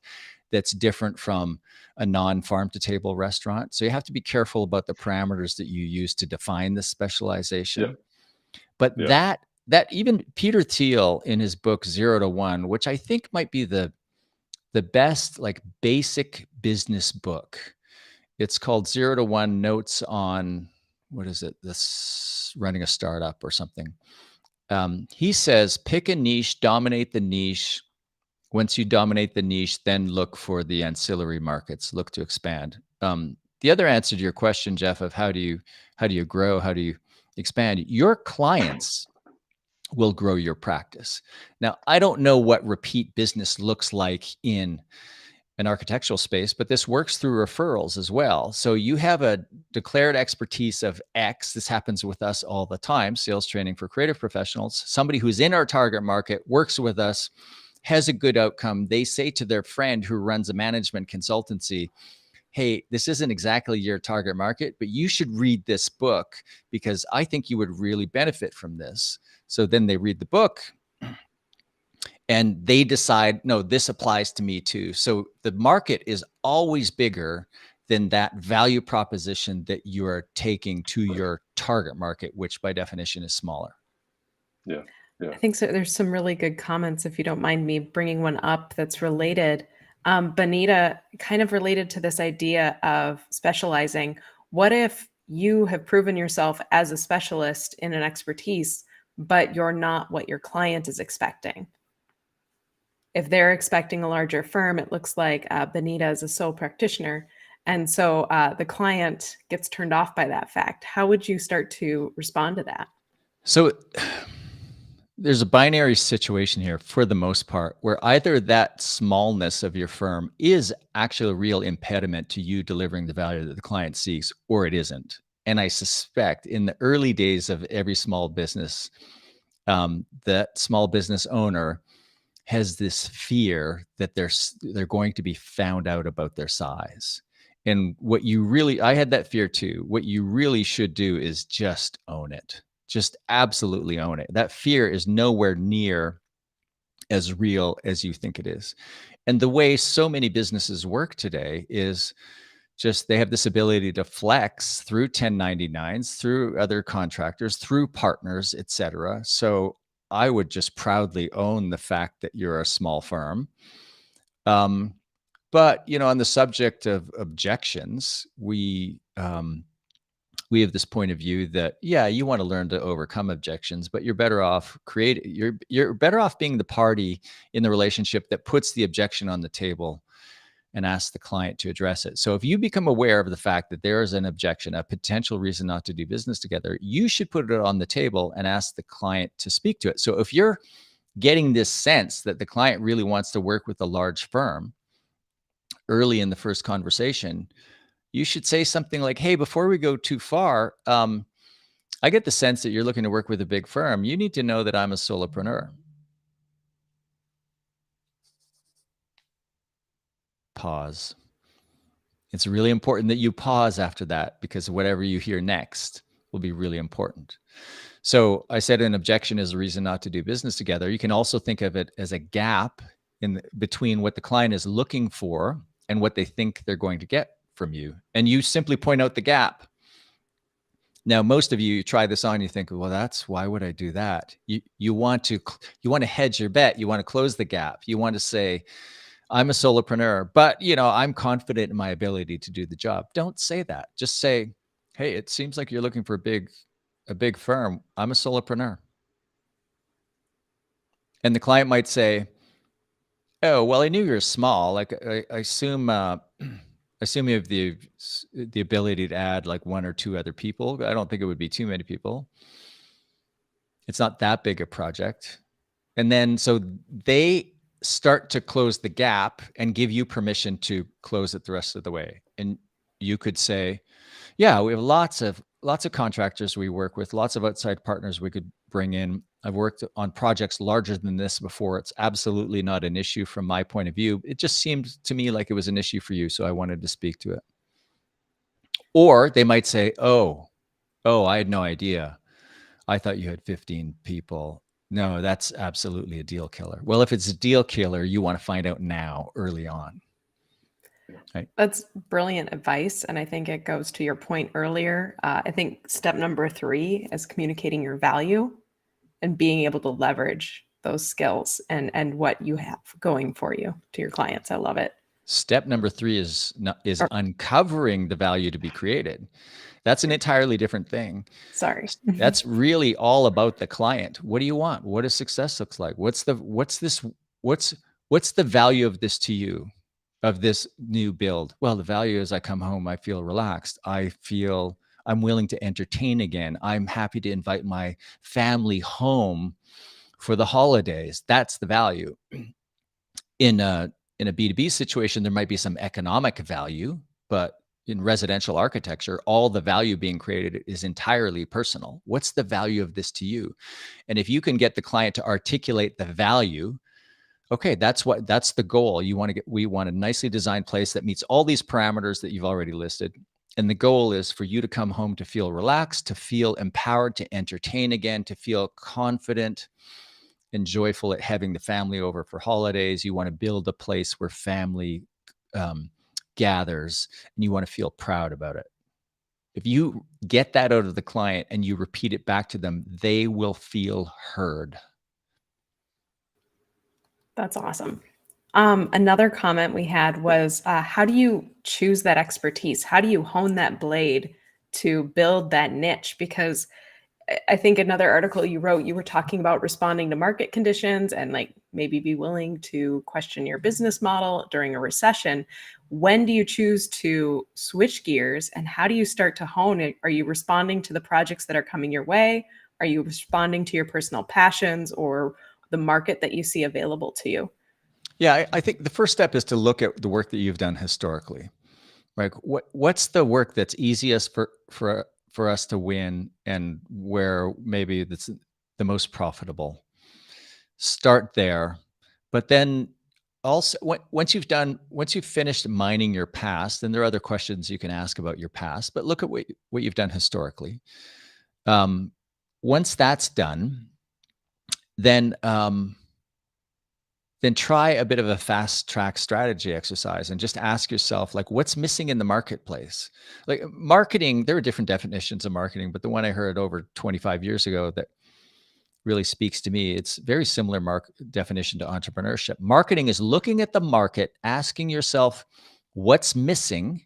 that's different from a non-farm to table restaurant. So you have to be careful about the parameters that you use to define this specialization. Yeah. But that even Peter Thiel in his book 0 to 1, which I think might be the best like basic business book. It's called 0 to 1 Notes on, what is it? This running a startup or something. He says, pick a niche, dominate the niche. Once you dominate the niche, then look for the ancillary markets, look to expand. the other answer to your question, Jeff, of how do you grow, how do you expand, your clients will grow your practice. Now, I don't know what repeat business looks like in an architectural space, but this works through referrals as well. So you have a declared expertise of X. This happens with us all the time, sales training for creative professionals. Somebody who's in our target market works with us, has a good outcome. They say to their friend who runs a management consultancy, hey, this isn't exactly your target market, but you should read this book because I think you would really benefit from this. So then they read the book and they decide, no, this applies to me too. So the market is always bigger than that value proposition that you are taking to your target market, which by definition is smaller. Yeah. Yeah. I think so. There's some really good comments, if you don't mind me bringing one up that's related. Bonita, kind of related to this idea of specializing. What if you have proven yourself as a specialist in an expertise, but you're not what your client is expecting? If they're expecting a larger firm, it looks like Bonita is a sole practitioner. And so the client gets turned off by that fact. How would you start to respond to that? So there's a binary situation here for the most part, where either that smallness of your firm is actually a real impediment to you delivering the value that the client seeks, or it isn't. And I suspect in the early days of every small business, that small business owner has this fear that they're going to be found out about their size. And what you really, I had that fear too. What you really should do is just own it. Just absolutely own it. That fear is nowhere near as real as you think it is. And the way so many businesses work today is just they have this ability to flex through 1099s, through other contractors, through partners, et cetera. So I would just proudly own the fact that you're a small firm. But, on the subject of objections, we have this point of view that, yeah, you want to learn to overcome objections, but you're better off you're better off being the party in the relationship that puts the objection on the table and asks the client to address it. So if you become aware of the fact that there is an objection, a potential reason not to do business together, you should put it on the table and ask the client to speak to it. So if you're getting this sense that the client really wants to work with a large firm early in the first conversation, you should say something like, hey, before we go too far, I get the sense that you're looking to work with a big firm. You need to know that I'm a solopreneur. Pause. It's really important that you pause after that, because whatever you hear next will be really important. So I said an objection is a reason not to do business together. You can also think of it as a gap between what the client is looking for and what they think they're going to get from you. And you simply point out the gap. Now, most of you try this on, you think, well, why would I do that? You want to hedge your bet. You want to close the gap. You want to say, I'm a solopreneur, but I'm confident in my ability to do the job. Don't say that. Just say, hey, it seems like you're looking for a big firm. I'm a solopreneur. And the client might say, oh, well, I knew you're small. Like I assume you have the ability to add like one or two other people. I don't think it would be too many people. It's not that big a project. And then so they start to close the gap and give you permission to close it the rest of the way. And you could say, yeah, we have lots of contractors we work with, lots of outside partners we could bring in. I've worked on projects larger than this before. It's absolutely not an issue from my point of view. It just seemed to me like it was an issue for you, so I wanted to speak to it. Or they might say, oh, I had no idea. I thought you had 15 people. No, that's absolutely a deal killer. Well, if it's a deal killer, you want to find out now, early on. Right? That's brilliant advice. And I think it goes to your point earlier. I think step number 3 is communicating your value and being able to leverage those skills and what you have going for you to your clients. I love it. Step number 3 is uncovering the value to be created. That's an entirely different thing. Sorry. That's really all about the client. What do you want? What does success looks like? What's the value of this to you? of this new build? Well, the value is I come home, I feel relaxed. I feel I'm willing to entertain again. I'm happy to invite my family home for the holidays. That's the value. In a B2B situation, there might be some economic value, but in residential architecture, all the value being created is entirely personal. What's the value of this to you? And if you can get the client to articulate the value, okay, that's the goal. We want a nicely designed place that meets all these parameters that you've already listed. And the goal is for you to come home to feel relaxed, to feel empowered, to entertain again, to feel confident and joyful at having the family over for holidays. You want to build a place where family gathers, and you want to feel proud about it. If you get that out of the client and you repeat it back to them, they will feel heard. That's awesome. Another comment we had was, how do you choose that expertise? How do you hone that blade to build that niche? Because I think another article you wrote, you were talking about responding to market conditions and like maybe be willing to question your business model during a recession. When do you choose to switch gears and how do you start to hone it? Are you responding to the projects that are coming your way? Are you responding to your personal passions or the market that you see available to you? Yeah, I think the first step is to look at the work that you've done historically. Like what's the work that's easiest for us to win and where maybe that's the most profitable. Start there. But then also once you've finished mining your past, then there are other questions you can ask about your past, but look at what you've done historically. Once that's done, then try a bit of a fast track strategy exercise and just ask yourself, like, what's missing in the marketplace? Like marketing, there are different definitions of marketing, but the one I heard over 25 years ago that really speaks to me, it's very similar definition to entrepreneurship. Marketing is looking at the market, asking yourself what's missing,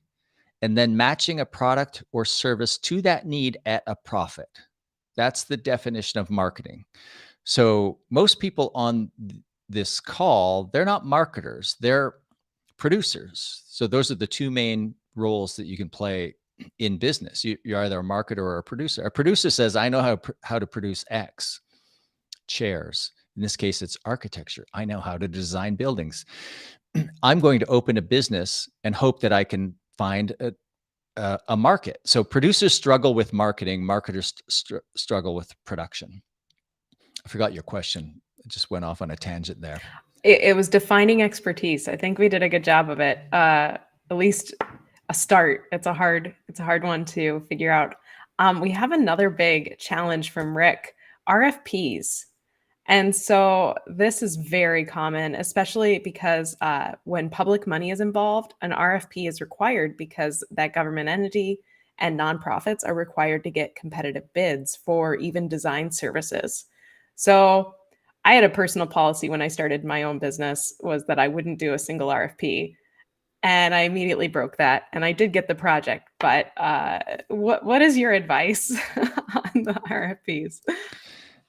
and then matching a product or service to that need at a profit. That's the definition of marketing. So most people on this call, they're not marketers, they're producers. So those are the two main roles that you can play in business. You're either a marketer or a producer. A producer says, I know how to produce X, chairs. In this case, it's architecture. I know how to design buildings. I'm going to open a business and hope that I can find a market. So producers struggle with marketing, marketers struggle with production. I forgot your question. It just went off on a tangent there. It was defining expertise. I think we did a good job of it. At least a start. It's a hard one to figure out. We have another big challenge from Rick, RFPs. And so this is very common, especially because when public money is involved, an RFP is required because that government entity and nonprofits are required to get competitive bids for even design services. So I had a personal policy when I started my own business was that I wouldn't do a single RFP. And I immediately broke that. And I did get the project. But what is your advice on the RFPs?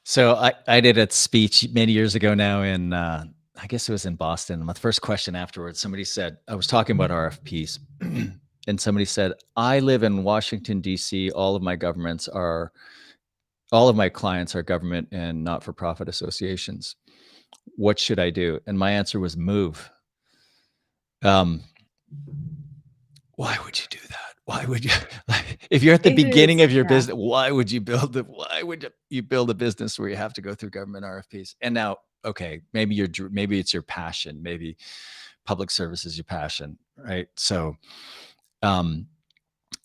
So I did a speech many years ago now in, I guess it was in Boston. My first question afterwards, somebody said, I was talking about RFPs. And somebody said, I live in Washington, D.C. All of my clients are government and not-for-profit associations. What should I do? And my answer was move. Why would you do that? Why would you, if you're at the beginning of your business, why would you build a business where you have to go through government RFPs? And now, okay, maybe it's your passion. Maybe public service is your passion, right? So,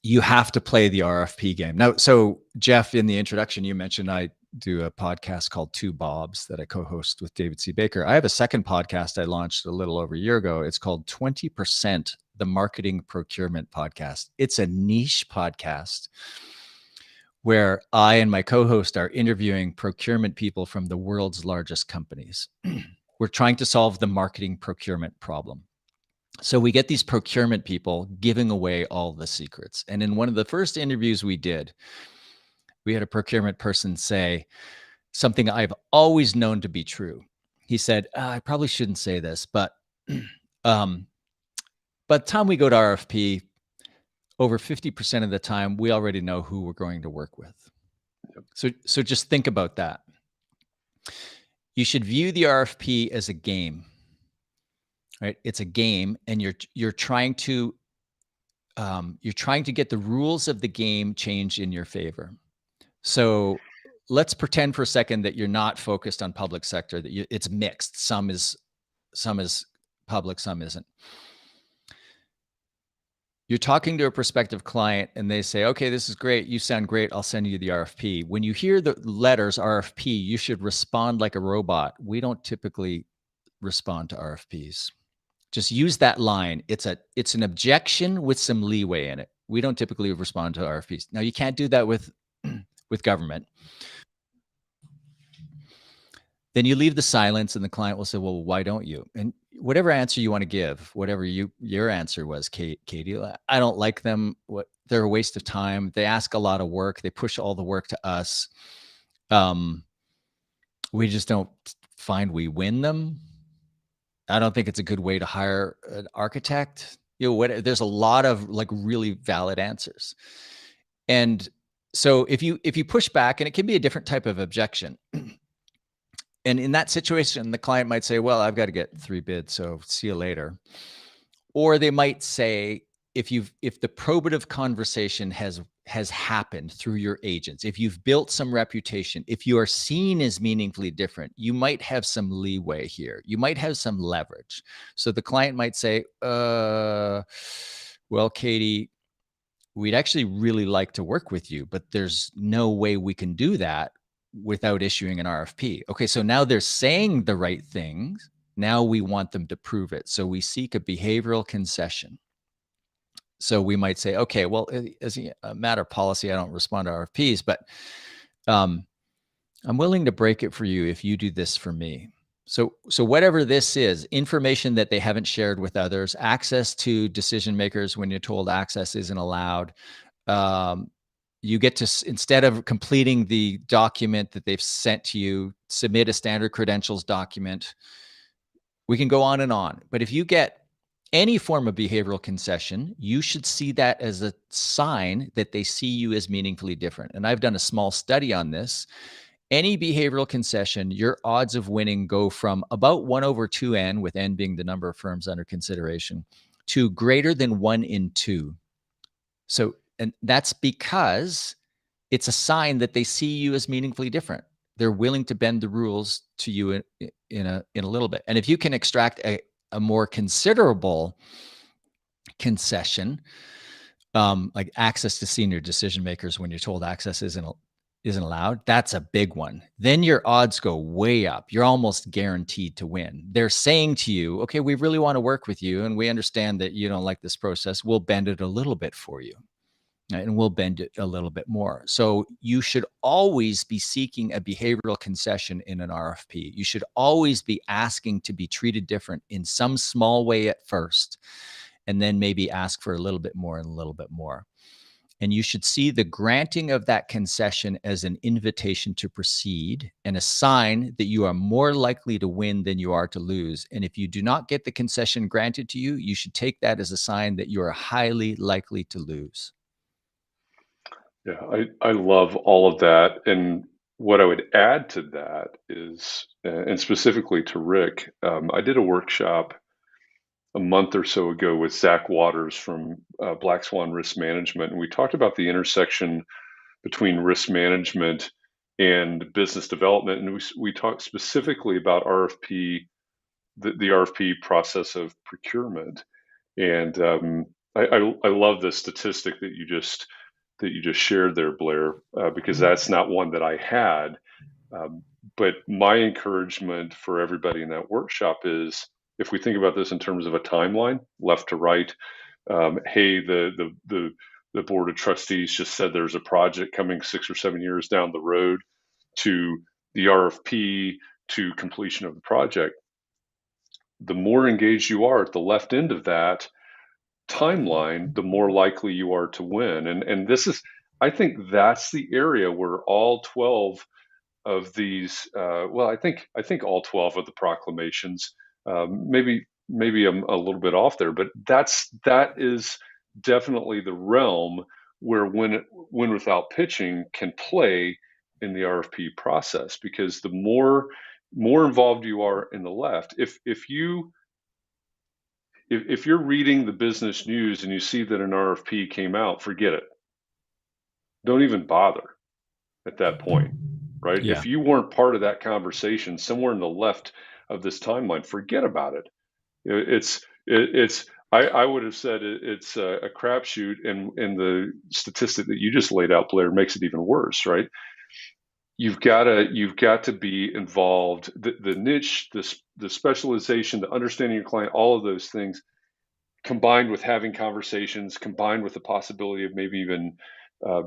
you have to play the RFP game. Now, so Jeff, in the introduction, you mentioned I do a podcast called Two Bobs that I co-host with David C. Baker. I have a second podcast I launched a little over a year ago. It's called 20%, the Marketing Procurement Podcast. It's a niche podcast where I and my co-host are interviewing procurement people from the world's largest companies. We're trying to solve the marketing procurement problem. So we get these procurement people giving away all the secrets. And in one of the first interviews we did, we had a procurement person say something I've always known to be true. He said, I probably shouldn't say this, but by the time we go to RFP, over 50% of the time, we already know who we're going to work with. Yep. So just think about that. You should view the RFP as a game, right? It's a game, and you're trying to get the rules of the game changed in your favor. So let's pretend for a second that you're not focused on public sector, that it's mixed. Some is public, some isn't. You're talking to a prospective client and they say, okay, this is great. You sound great. I'll send you the RFP. When you hear the letters RFP, you should respond like a robot. We don't typically respond to RFPs. Just use that line. It's an objection with some leeway in it. We don't typically respond to RFPs. Now, you can't do that with government. Then you leave the silence and the client will say, well, why don't you? And whatever answer you want to give, whatever your answer was, Katie, I don't like them. They're a waste of time. They ask a lot of work. They push all the work to us. We just don't find we win them. I don't think it's a good way to hire an architect. There's a lot of really valid answers. And so if you push back, and it can be a different type of objection. And in that situation, the client might say, well, I've got to get 3 bids, so see you later. Or they might say, if the probative conversation has happened through your agents, if you've built some reputation, if you are seen as meaningfully different, you might have some leeway here. You might have some leverage. So the client might say, well, Katie, we'd actually really like to work with you, but there's no way we can do that without issuing an RFP. Okay, so now they're saying the right things. Now we want them to prove it. So we seek a behavioral concession. So we might say, okay, well, as a matter of policy, I don't respond to RFPs, but I'm willing to break it for you if you do this for me. So whatever this is, information that they haven't shared with others, access to decision makers when you're told access isn't allowed, you get to, instead of completing the document that they've sent to you, submit a standard credentials document. We can go on and on. But if you get any form of behavioral concession, you should see that as a sign that they see you as meaningfully different. And I've done a small study on this. Any behavioral concession, your odds of winning go from about 1/2n, with n being the number of firms under consideration, to greater than 1 in 2. So, and that's because it's a sign that they see you as meaningfully different. They're willing to bend the rules to you in a little bit. And if you can extract a more considerable concession, like access to senior decision makers when you're told access isn't allowed, that's a big one. Then your odds go way up. You're almost guaranteed to win. They're saying to you, okay, we really want to work with you, and we understand that you don't like this process. We'll bend it a little bit for you. And we'll bend it a little bit more. So you should always be seeking a behavioral concession in an RFP. You should always be asking to be treated different in some small way at first, and then maybe ask for a little bit more and a little bit more. And you should see the granting of that concession as an invitation to proceed and a sign that you are more likely to win than you are to lose. And if you do not get the concession granted to you, you should take that as a sign that you are highly likely to lose. Yeah, I love all of that. And what I would add to that is, and specifically to Rick, I did a workshop a month or so ago with Zach Waters from Black Swan Risk Management, and we talked about the intersection between risk management and business development. And we talked specifically about RFP, the RFP process of procurement. And I love the statistic that you just shared there, Blair, because that's not one that I had. But my encouragement for everybody in that workshop is, if we think about this in terms of a timeline, left to right, hey, the board of trustees just said there's a project coming 6 or 7 years down the road, to the RFP, to completion of the project. The more engaged you are at the left end of that timeline, the more likely you are to win. And this is, I think that's the area where all 12 of these, well, I think all 12 of the proclamations, maybe maybe I'm a little bit off there, but that is definitely the realm where Win Without Pitching can play in the RFP process, because the more involved you are in the left, if you're reading the business news and you see that an RFP came out, forget it. Don't even bother at that point, right? Yeah. If you weren't part of that conversation somewhere in the left of this timeline, forget about it. I would have said it's a crapshoot, and the statistic that you just laid out, Blair, makes it even worse, right? You've got to be involved. The niche, the specialization, the understanding your client, all of those things, combined with having conversations, combined with the possibility of maybe even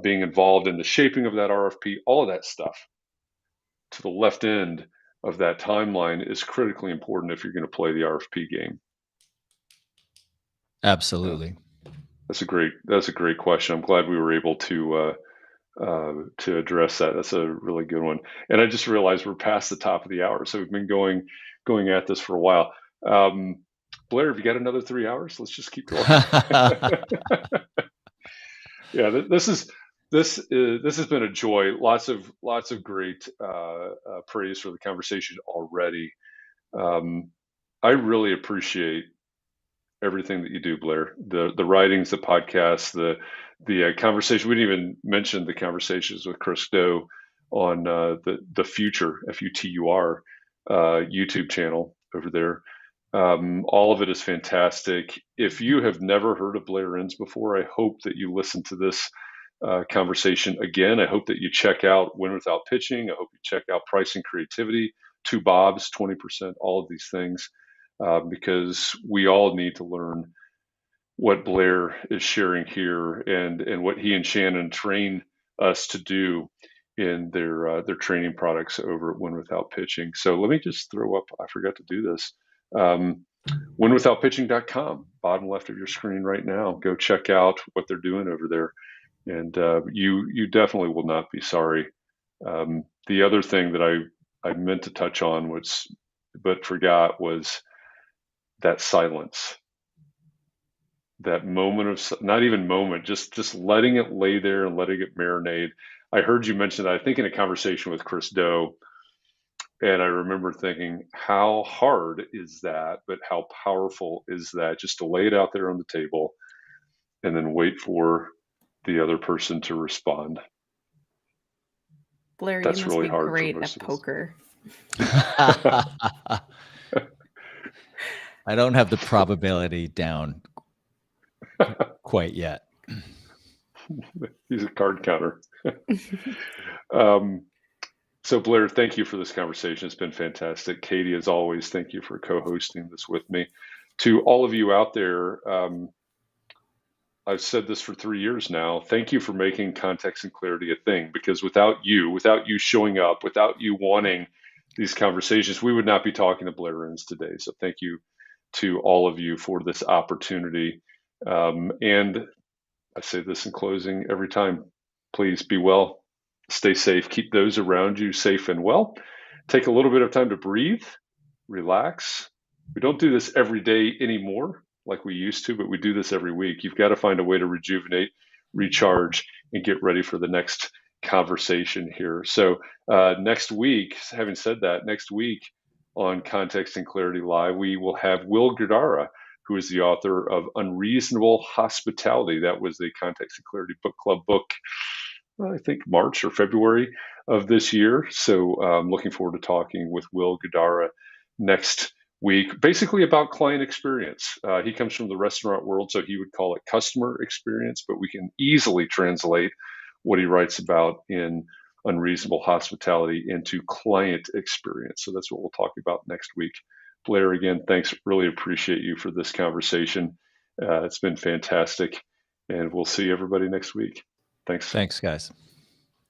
being involved in the shaping of that RFP, all of that stuff to the left end of that timeline is critically important if you're going to play the RFP game. Absolutely. That's a great question. I'm glad we were able to address that. That's a really good one. And I just realized we're past the top of the hour, so we've been going at this for a while. Blair, have you got another 3 hours? Let's just keep going. Yeah, this has been a joy. Lots of great praise for the conversation already. I really appreciate everything that you do, Blair. The writings, the podcasts, the conversation. We didn't even mention the conversations with Chris Do on the Future FUTUR YouTube channel over there. All of it is fantastic. If you have never heard of Blair Enns before, I hope that you listen to this conversation again. I hope that you check out Win Without Pitching. I hope you check out Pricing Creativity, 2 Bobs, 20%, all of these things. Because we all need to learn what Blair is sharing here, and what he and Shannon train us to do in their training products over at Win Without Pitching. So let me just throw up, I forgot to do this, winwithoutpitching.com, bottom left of your screen right now. Go check out what they're doing over there, and you definitely will not be sorry. The other thing that I meant to touch on but forgot was that silence, that moment of, not even moment, just letting it lay there and letting it marinate. I heard you mention that, I think, in a conversation with Chris Do, and I remember thinking, how hard is that, but how powerful is that, just to lay it out there on the table and then wait for the other person to respond. Blair, that's you must really be hard great at poker. I don't have the probability down quite yet. He's a card counter. So Blair, thank you for this conversation. It's been fantastic. Katie, as always, thank you for co-hosting this with me. To all of you out there, I've said this for 3 years now. Thank you for making context and clarity a thing, because without you showing up, without you wanting these conversations, we would not be talking to Blair Enns today. So thank you to all of you for this opportunity. And I say this in closing every time: please be well, stay safe, keep those around you safe and well. Take a little bit of time to breathe, relax. We don't do this every day anymore like we used to, but we do this every week. You've got to find a way to rejuvenate, recharge, and get ready for the next conversation here. So next week, having said that, next week on Context and Clarity Live, we will have Will Guidara, who is the author of Unreasonable Hospitality. That was the Context and Clarity Book Club book, I think March or February of this year. So I'm looking forward to talking with Will Guidara next week, basically about client experience. He comes from the restaurant world, so he would call it customer experience, but we can easily translate what he writes about in Unreasonable Hospitality into client experience. So that's what we'll talk about next week. Blair, again, thanks. Really appreciate you for this conversation. It's been fantastic, and we'll see everybody next week. Thanks. Thanks, guys.